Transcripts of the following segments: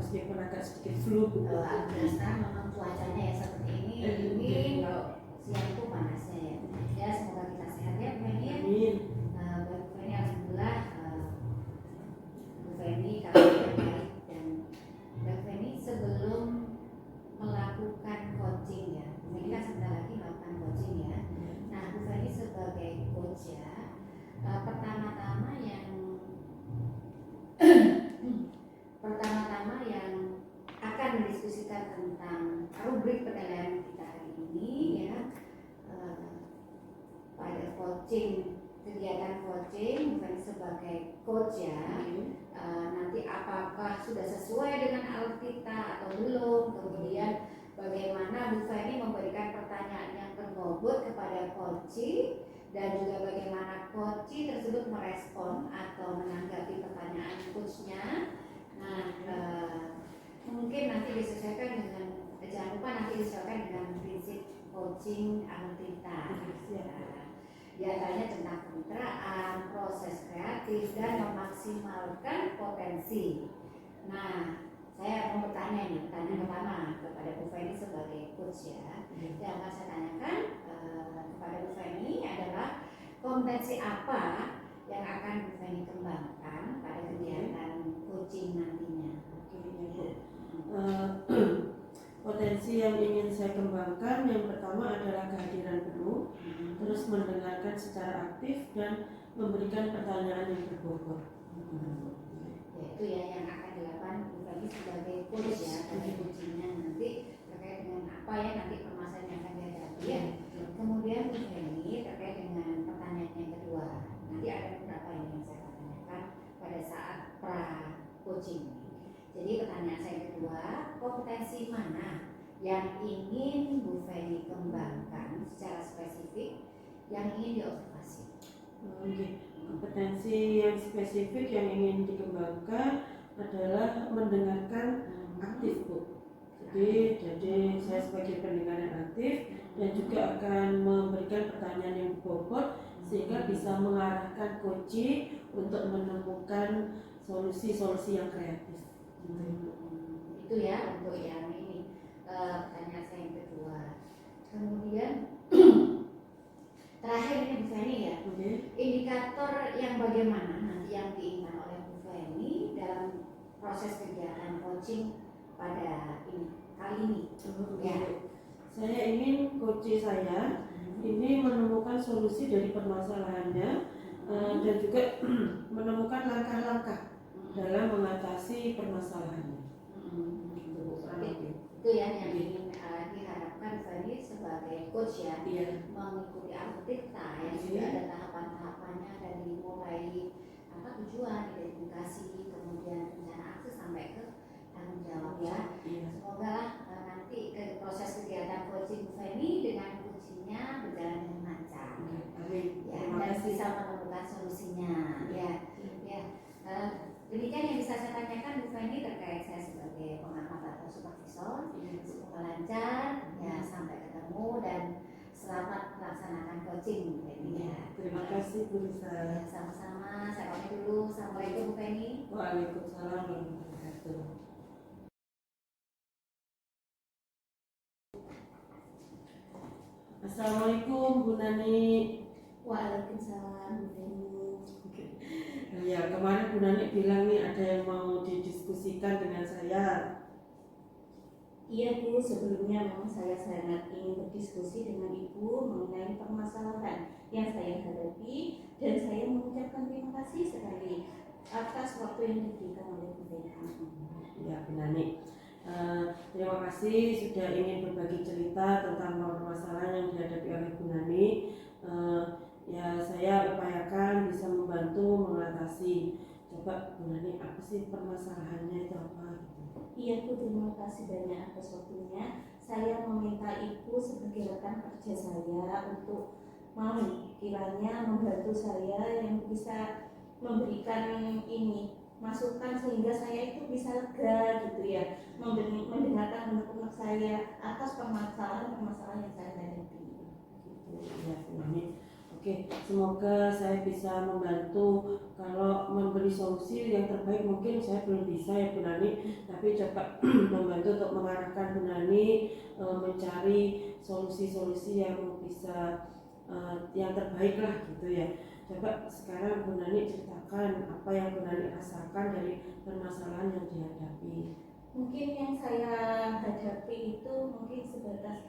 meskipun agak sedikit flu. Sekarang memang cuacanya ya seperti ini. Kalau siang itu panasnya ya. Ya semoga kita sehat ya Bu Feni. Amin. Buat Bu Feni alhamdulillah Bu Feni kalau yang baik dan Bu Feni sebelum melakukan coaching ya. Bu Feni kan sebentar lagi melakukan coaching ya. Nah Bu Feni sebagai coach ya, pertama-tama yang akan mendiskusikan tentang rubrik penilaian kita hari ini ya, pada coaching, kegiatan coaching bukan sebagai coach ya. Nanti apakah sudah sesuai dengan alkita atau belum, kemudian bagaimana Bu Feni memberikan pertanyaan yang berbobot kepada coaching, dan juga bagaimana coaching tersebut merespon atau menanggapi pertanyaan coachnya. Nah, mungkin nanti disesuaikan dengan, jangan lupa nanti disesuaikan dengan prinsip coaching alkita. Diantaranya tentang kemitraan, proses kreatif, dan memaksimalkan potensi. Nah, saya mau bertanya nih, pertanyaan pertama kepada Bu Feni sebagai coach ya. Yang akan saya tanyakan kepada Bu Feni adalah kompetensi apa yang akan Bu Feni kembangkan pada kegiatan coaching nantinya. Potensi yang ingin saya kembangkan yang pertama adalah kehadiran penuh, terus mendengarkan secara aktif dan memberikan pertanyaan yang berbobot. Ya, itu ya yang akan dilakukan Bu Feni sebagai coach ya, pada coachingnya nanti terkait dengan apa ya nanti permasalahan yang akan dihadapi ya. Kemudian Bu Feni terkait dengan pertanyaan yang kedua, nanti ada beberapa yang saya tanyakan pada saat pra coaching. Jadi pertanyaan saya kedua, kompetensi mana yang ingin Bu Feni kembangkan secara spesifik yang ingin diobservasi? Kompetensi yang spesifik yang ingin dikembangkan adalah mendengarkan aktif, Bu. Jadi saya sebagai pendengar yang aktif dan juga akan memberikan pertanyaan yang bobot sehingga bisa mengarahkan coaching untuk menemukan solusi-solusi yang kreatif. Itu ya untuk yang ini, pertanyaan saya yang kedua. Kemudian terakhir ini Bu Feni ya, indikator yang bagaimana nanti yang diinginkan oleh Bu Feni dalam proses kegiatan coaching pada kali ini. Ya. Saya ingin coach saya ini menemukan solusi dari permasalahannya dan juga menemukan langkah-langkah dalam mengatasi permasalahannya. Itu ya yang ingin diharapkan Feni sebagai coach ya, mengikuti alkita yang sudah ada tahapan-tahapannya dari mulai tujuan, identifikasi, kemudian rencana aksi sampai ke tanggung jawab ya. Semoga nanti ke proses kegiatan coaching Bu Feni dengan coachingnya berjalan dengan lancar. Ya, dan bisa menemukan solusinya. Demikian yang bisa saya tanyakan Bu Feni terkait saya sebagai pengamat atau supervisor. Semoga lancar ya, sampai ketemu dan selamat melaksanakan coaching Bu Feni ya. Terima kasih Bu Lisa. Sama-sama, saya pamit dulu. Assalamualaikum Bu Feni. Waalaikumsalam warahmatullahi wabarakatuh. Assalamualaikum Bu Nani. Waalaikumsalam Bu Feni. Ya, kemarin Bu Nani bilang nih ada yang mau didiskusikan dengan saya. Iya Bu, sebelumnya memang saya sangat ingin berdiskusi dengan Ibu mengenai permasalahan yang saya hadapi, dan saya mengucapkan terima kasih sekali atas waktu yang diberikan oleh Bu Feni. Ya Bu Nani, terima kasih sudah ingin berbagi cerita tentang permasalahan yang dihadapi oleh Bu Nani. Ya saya upayakan bisa membantu mengatasi. Coba Bu Nani, apa sih permasalahannya itu apa? Iya Bu, terima kasih banyak atas waktunya. Saya meminta Ibu sebagai rekan kerja saya untuk mau kiranya membantu saya yang bisa memberikan ini masukan sehingga saya itu bisa lega gitu ya, mendengarkan unek-unek saya atas permasalahan yang saya hadapi. Ya Bu Nani, Oke, semoga saya bisa membantu. Kalau memberi solusi yang terbaik mungkin saya belum bisa ya Bu Nani, tapi coba membantu untuk mengarahkan Bu Nani mencari solusi-solusi yang bisa yang terbaik lah gitu ya. Coba sekarang Bu Nani ceritakan apa yang Bu Nani rasakan dari permasalahan yang dihadapi. Mungkin yang saya hadapi itu mungkin sebatas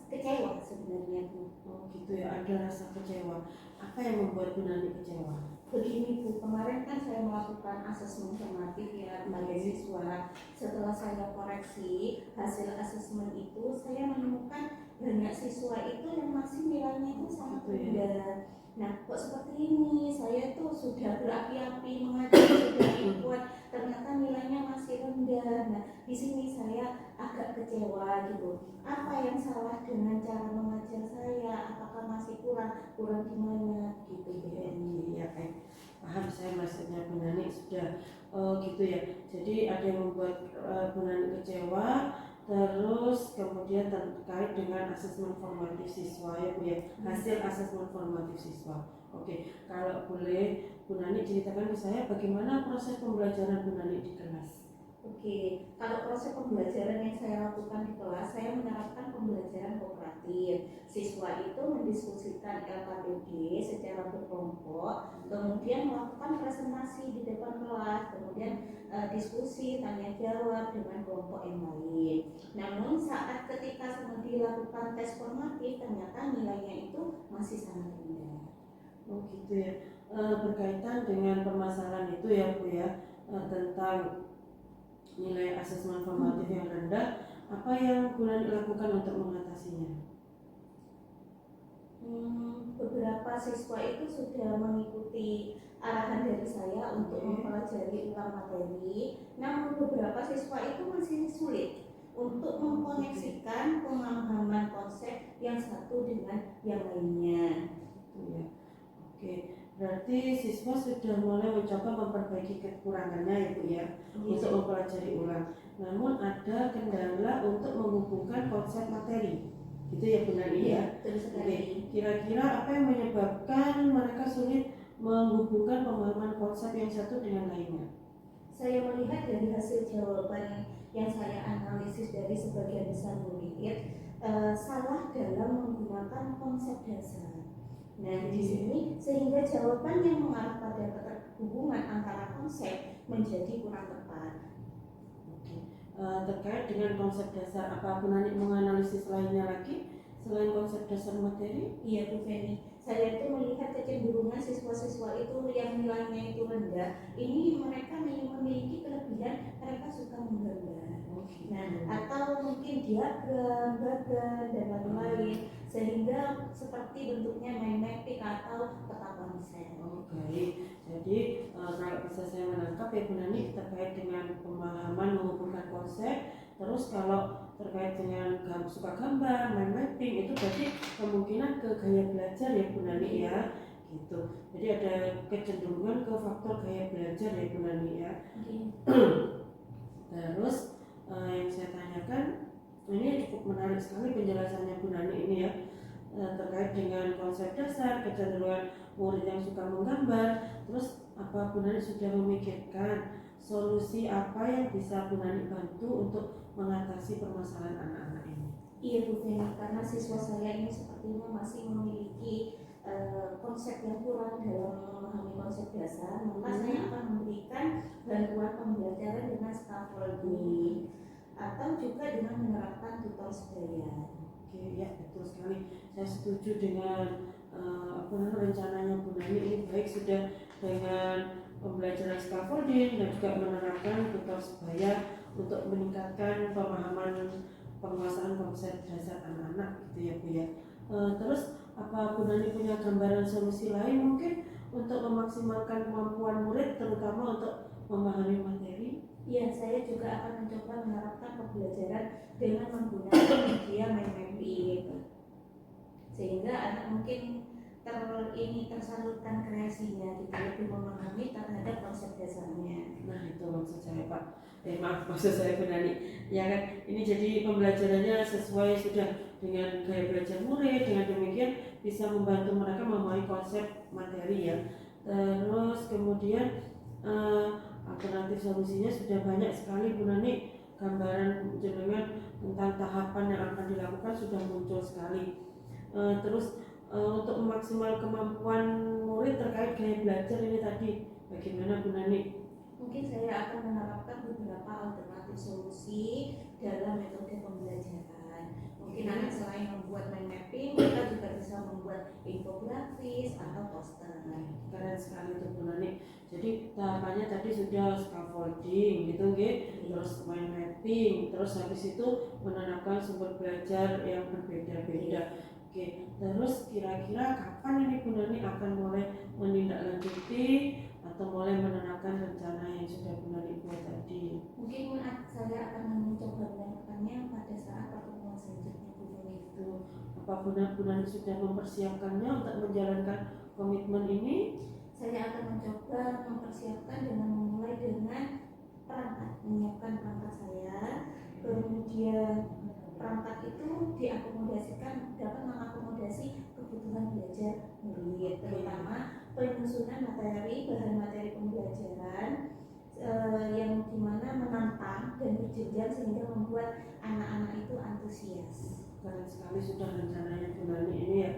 kecewa sebenarnya Bu. Oh gitu ya, ada rasa kecewa. Apa yang membuat Bu Nani kecewa? Begini Bu, kemarin kan saya melakukan asesmen formatif ya bagi siswa. Setelah saya koreksi hasil asesmen itu, saya menemukan banyak siswa itu yang masih nilainya itu sangat rendah. Nah, kok seperti ini? Saya tuh sudah berapi-api mengajar, sudah ikut, ternyata nilainya masih rendah. Nah, di sini saya agak kecewa gitu. Apa yang salah dengan cara mengajar saya? Apakah masih kurang di mana gitu ya? Iya, paham saya maksudnya Bu Nani sudah gitu ya. Jadi ada yang membuat Bu Nani kecewa. Terus kemudian terkait dengan asesmen formatif siswa ya Bu ya, hasil asesmen formatif siswa. Oke, kalau boleh Bu Nani ceritakan ke saya bagaimana proses pembelajaran Bu Nani di kelas. Oke, kalau proses pembelajaran yang saya lakukan di kelas, saya menerapkan pembelajaran kooperatif. Siswa itu mendiskusikan LKPD secara berkelompok, kemudian melakukan presentasi di depan kelas, kemudian diskusi, tanya jawab dengan kelompok yang lain. Namun saat ketika dilakukan tes formatif, ternyata nilainya itu masih sangat rendah. Oh gitu ya, berkaitan dengan permasalahan itu ya Bu ya, tentang nilai asesmen formatif yang rendah, apa yang Bu Nani lakukan untuk mengatasinya? Beberapa siswa itu sudah mengikuti arahan dari saya untuk mempelajari ulang materi, namun beberapa siswa itu masih sulit untuk mengkoneksikan pemahaman konsep yang satu dengan yang lainnya. Ya. Oke, berarti siswa sudah mulai mencoba memperbaiki kekurangannya ya Bu ya, untuk mempelajari ulang. Namun ada kendala untuk menghubungkan konsep materi, gitu ya Bu Nani ya. Oke, kira-kira apa yang menyebabkan mereka sulit menghubungkan pemahaman konsep yang satu dengan lainnya? Saya melihat dari hasil jawaban yang saya analisis dari sebagian besar murid, salah dalam menggunakan konsep dasar. Nah, di sini sehingga jawaban yang mengarah pada keterhubungan antara konsep menjadi kurang tepat. Oke. Terkait dengan konsep dasar, apa Bu Nani menganalisis lainnya lagi selain konsep dasar materi? Iya Bu Feni, saya itu melihat kecenderungan siswa-siswa itu yang nilainya itu rendah. Ini mereka memiliki kelebihan, mereka suka menggambar. Nah, atau mungkin diagram, bagan, dan lain-lain, sehingga seperti bentuknya mind mapping atau peta konsep. Oh baik, jadi kalau bisa saya menangkap ya Bu Nani terkait dengan pemahaman menghubungkan konsep. Terus kalau terkait dengan suka gambar, mind mapping, itu berarti kemungkinan ke gaya belajar ya Bu Nani ya, gitu. Jadi ada kecenderungan ke faktor gaya belajar ya Bu Nani ya. Terus yang saya tanyakan, ini cukup menarik sekali penjelasannya Bu Nani ini ya, terkait dengan konsep dasar, kecenderungan murid yang suka menggambar. Terus apa Bu Nani sudah memikirkan solusi apa yang bisa Bu Nani bantu untuk mengatasi permasalahan anak-anak ini? Iya Bu Feni, karena siswa saya ini sepertinya masih memiliki konsep yang kurang dalam memahami konsep dasar, maka saya akan memberikan bantuan pembelajaran dengan scaffolding atau juga dengan menerapkan tutor sebaya. Oke, ya betul sekali. Saya setuju dengan rencananya Bu Nani ini, baik sudah dengan pembelajaran scaffolding dan juga menerapkan tutor sebaya untuk meningkatkan pemahaman penguasaan konsep dasar anak-anak gitu ya Bu ya. Terus apa Bu Nani punya gambaran solusi lain mungkin untuk memaksimalkan kemampuan murid terutama untuk memahami materi? Ya, saya juga akan mencoba menerapkan pembelajaran dengan menggunakan media mind mapping, sehingga anak mungkin tersalurkan kreasinya, gitu, lebih memahami terhadap konsep dasarnya. Nah itu maksud saya Pak. Maksud saya Bu Nani. Ya kan, ini jadi pembelajarannya sesuai sudah dengan gaya belajar murid. Dengan demikian bisa membantu mereka memahami konsep materi ya. Terus kemudian alternatif solusinya sudah banyak sekali Bu Nani, gambaran jenengan tentang tahapan yang akan dilakukan sudah muncul sekali. Terus untuk memaksimal kemampuan murid terkait gaya belajar ini tadi bagaimana Bu Nani? Mungkin saya akan menerapkan beberapa alternatif solusi dalam metode pembelajaran. Mungkin anak selain membuat mind mapping, kita juga bisa membuat infografis atau poster. Keren sekali itu Bu Nani. Jadi tahapannya tadi sudah scaffolding gitu terus mind mapping, terus habis itu menanamkan sumber belajar yang berbeda-beda. Oke, terus kira-kira kapan ini Bu Nani akan mulai menindaklanjuti atau mulai menanamkan rencana yang sudah Bu Nani buat tadi? Mungkin saya akan mencoba melakukannya pada saat pertemuan selanjutnya Bu Nani. Itu apa Bu Nani sudah mempersiapkannya untuk menjalankan komitmen ini? Saya akan mencoba mempersiapkan dengan memulai dengan perangkat, menyiapkan perangkat saya, kemudian perangkat itu diakomodasikan, dapat mengakomodasi kebutuhan belajar murid, terutama penyusunan materi, bahan materi pembelajaran yang dimana menantang dan berjenjang sehingga membuat anak-anak itu antusias. Keren sekali sudah rencananya Bu Nani ini ya.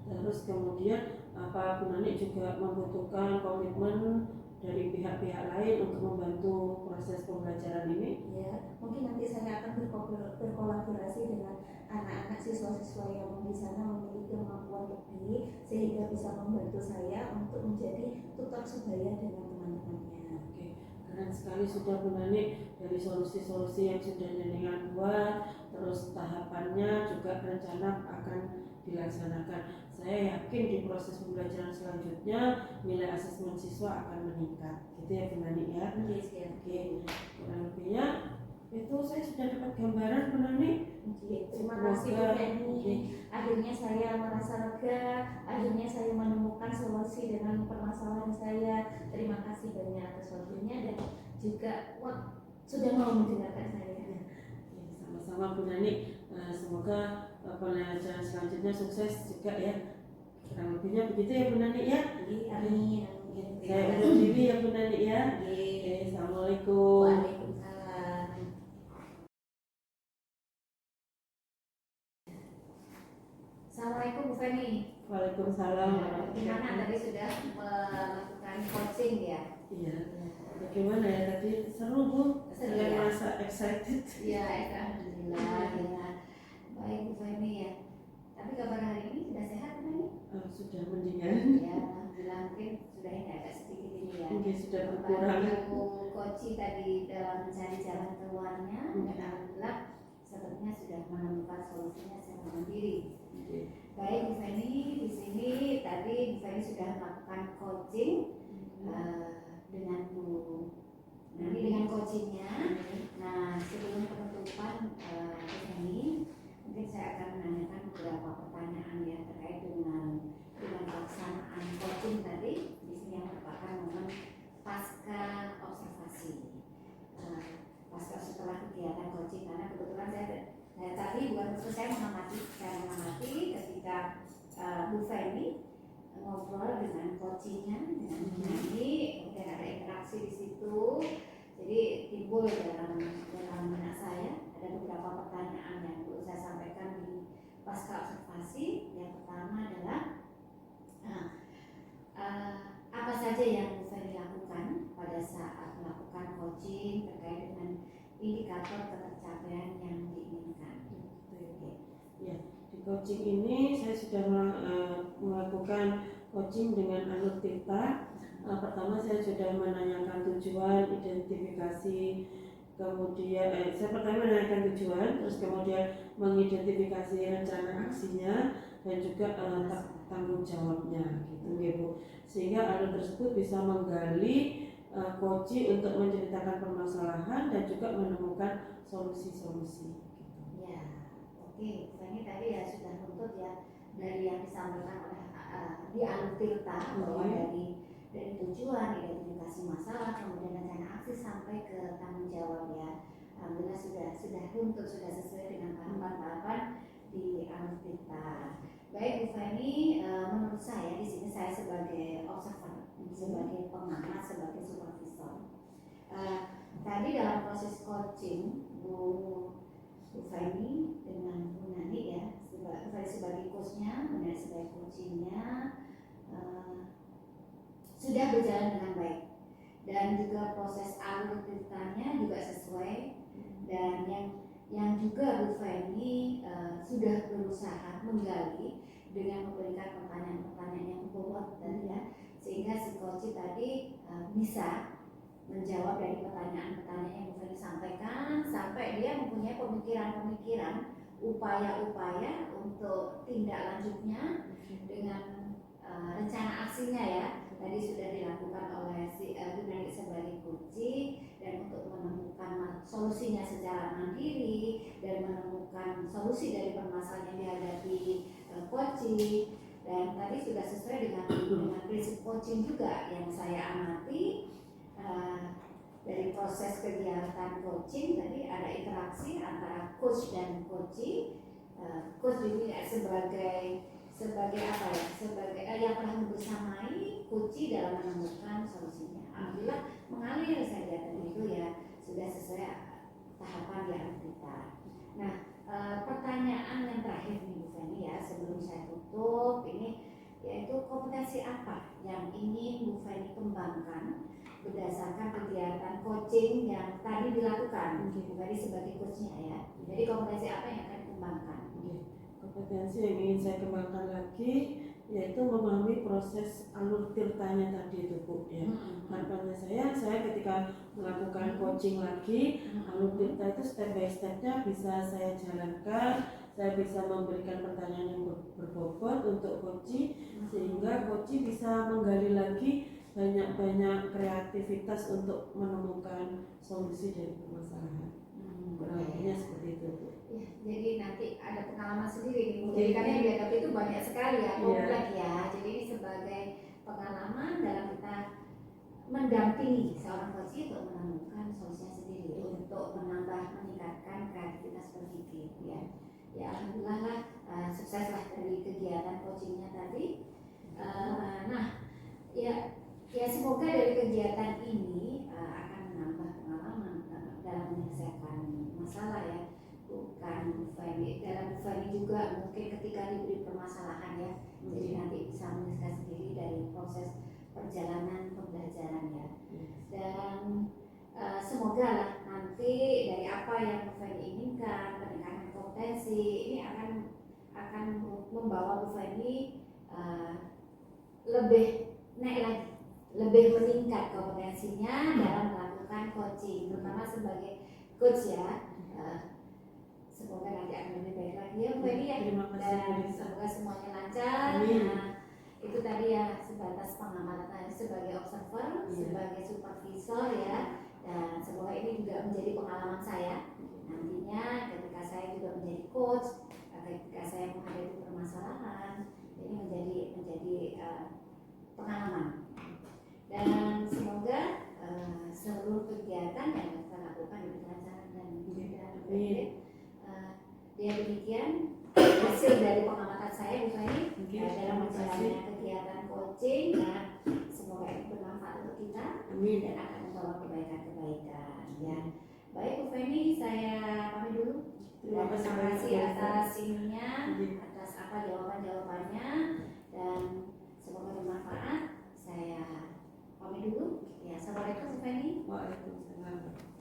Terus kemudian apa Bu Nani juga membutuhkan komitmen dari pihak-pihak lain untuk membantu proses pembelajaran ini? Ya, mungkin nanti saya akan berkolaborasi dengan anak-anak siswa-siswa yang di sana memiliki kemampuan lebih sehingga bisa membantu saya untuk menjadi tutor sebaya dengan teman-temannya. Oke, keren sekali sudah Bu Nani, dari solusi-solusi yang sudah jenengan buat, terus tahapannya juga rencana akan dilaksanakan. Saya yakin di proses pembelajaran selanjutnya nilai asesmen siswa akan meningkat, gitu ya Bu Nani ya. Oke, kurang lebihnya itu saya sudah dapat gambaran Bu Nani. Terima kasih Bu Feni. Akhirnya saya merasa lega, akhirnya saya menemukan solusi dengan permasalahan saya. Terima kasih banyak atas waktunya dan juga sudah mau mendengarkan saya. Sama-sama Bu Nani. Semoga pembelajaran selanjutnya sukses juga ya. Kurang lebihnya begitu ya Bu Nani ya. Amin. Saya undur diri ya Bu Nani ya. Assalamualaikum. Waalaikumsalam. Assalamualaikum Bu Feni. Waalaikumsalam. Gimana tadi sudah melakukan coaching ya? Iya. Bagaimana ya tadi, seru Bu? Seru Saya ya? merasa excited. Iya, alhamdulillah ya. Baik Bu Feni ya. Tapi kabar hari ini sudah sehat Bu Feni? Sudah mendingan. Ya, alhamdulillah mungkin sudah ini agak sedikit ini ya. Mungkin sudah berkurang. Bantu coaching tadi dalam mencari jalan keluarnya dan alhamdulillah sepertinya sudah menemukan solusinya secara mandiri. Baik Bu Feni, di sini tadi Bu Feni sudah melakukan coaching dengan Bu Nani dengan coachingnya. Nah, sebelum penutupan Bu Feni, mungkin saya akan menanyakan beberapa pertanyaan ya terkait dengan pelaksanaan coaching tadi. Di sini yang merupakan momen pasca observasi, pasca setelah kegiatan coaching, karena kebetulan saya tadi bukan khusus saya mengamati ketika Bu Feni ngobrol dengan coachingnya, dengan Bu Nani, kemudian ada interaksi di situ. Jadi timbul dalam benak saya ada beberapa pertanyaan yang perlu saya sampaikan di pasca observasi. Yang pertama adalah apa saja yang Bu Feni lakukan pada saat melakukan coaching terkait dengan indikator ketercapaian yang diinginkan. Ya, di coaching ini saya sudah melakukan coaching dengan Anur Tirta. Pertama saya sudah menanyakan tujuan, identifikasi, kemudian saya pertama menanyakan tujuan, terus kemudian mengidentifikasi rencana aksinya dan juga tanggung jawabnya, gitu ya Bu. Sehingga Anur tersebut bisa menggali coaching untuk menceritakan permasalahan dan juga menemukan solusi-solusi. Ya, oke. Ini tadi ya sudah menuntut ya dari yang disampaikan oleh di Anur Tirta bahwa dari tujuan, identifikasi masalah, kemudian rencana aksi sampai ke tanggung jawab ya. Alhamdulillah sudah runtut, sudah sesuai dengan tahapan-tahapan di Alvita. Baik Bu Feni, menurut saya di sini saya sebagai observer, sebagai pengamat, sebagai supervisor. Tadi dalam proses coaching Bu Feni dengan Bu Nani ya, sebagai coachnya, Bu Nani sebagai coachingnya, sudah berjalan dengan baik dan juga proses alur ceritanya juga sesuai, dan yang juga Bu Feni sudah berusaha menggali dengan memberikan pertanyaan-pertanyaan yang bobot tadi ya, sehingga si coach tadi bisa menjawab dari pertanyaan-pertanyaan yang Bu Feni sampaikan, sampai dia mempunyai pemikiran-pemikiran, upaya-upaya untuk tindak lanjutnya dengan rencana aksinya ya. Tadi sudah dilakukan oleh si Bu Nani sebagai kunci, dan untuk menemukan solusinya secara mandiri dan menemukan solusi dari permasalahan yang dihadapi coaching. Dan tadi sudah sesuai dengan prinsip coaching juga yang saya amati. Dari proses kegiatan coaching tadi ada interaksi antara coach dan coachee. Coach juga sebagai apa ya, sebagai yang telah membersamai coachee dalam menemukan solusinya. Alhamdulillah mengalir saja tadi itu ya, sudah sesuai tahapan yang kita. Nah, pertanyaan yang terakhir nih Bu Feni ya, sebelum saya tutup ini, yaitu kompetensi apa yang ingin Bu Feni kembangkan berdasarkan kegiatan coaching yang tadi dilakukan Bu Feni sebagai coachnya ya. Jadi kompetensi apa yang akan dikembangkan? Kompetensi yang ingin saya kembangkan lagi yaitu memahami proses alur tirtanya tadi itu Bu ya. Harapannya saya ketika melakukan coaching lagi, alur tirta itu step by stepnya bisa saya jalankan. Saya bisa memberikan pertanyaan yang berbobot untuk coaching, sehingga coaching bisa menggali lagi banyak-banyak kreativitas untuk menemukan solusi dari permasalahan. Kurang lebihnya seperti itu Bu. Ya, jadi nanti ada pengalaman sendiri nih Bu. Jadi kan yang dihadapi itu banyak sekali ya, kompleks ya. Jadi ini sebagai pengalaman dalam kita mendampingi seorang coach untuk menemukan solusinya sendiri untuk meningkatkan kreativitas berpikir ya. Ya alhamdulillah lah, sukseslah dari kegiatan coachingnya tadi. Nah ya semoga dari kegiatan ini akan menambah pengalaman dalam menyelesaikan masalah ya. Bukan Bu Feni, dalam Bu Feni juga mungkin ketika diberi permasalahan ya, jadi nanti bisa menyelesaikan sendiri dari proses perjalanan pembelajaran ya. Dan semoga lah nanti dari apa yang Bu Feni inginkan, peningkatan kompetensi ini akan membawa Bu Feni lebih naik lagi, lebih meningkat kompetensinya dalam melakukan coaching, terutama sebagai coach ya. Semoga nanti akan lebih baik lagi ya Bu Feni ya, dan semoga semuanya lancar. Nah, itu tadi ya sebatas pengamatan sebagai observer, sebagai supervisor ya, dan semoga ini juga menjadi pengalaman saya nantinya ketika saya juga menjadi coach, ketika saya menghadapi permasalahan, ini menjadi pengalaman. Dan semoga seluruh kegiatan yang kita lakukan berjalan dan baik. Ya demikian hasil dari pengamatan saya Bu Feni dalam menjalankan kegiatan coaching, dan semoga ini bermanfaat untuk kita dan akan membawa kebaikan-kebaikan ya. Baik Bu Feni, saya pamit dulu. Terima kasih atas ininya, atas jawaban-jawabannya, dan semoga bermanfaat. Saya pamit dulu. Ya, assalamualaikum Bu Feni. Waalaikumsalam.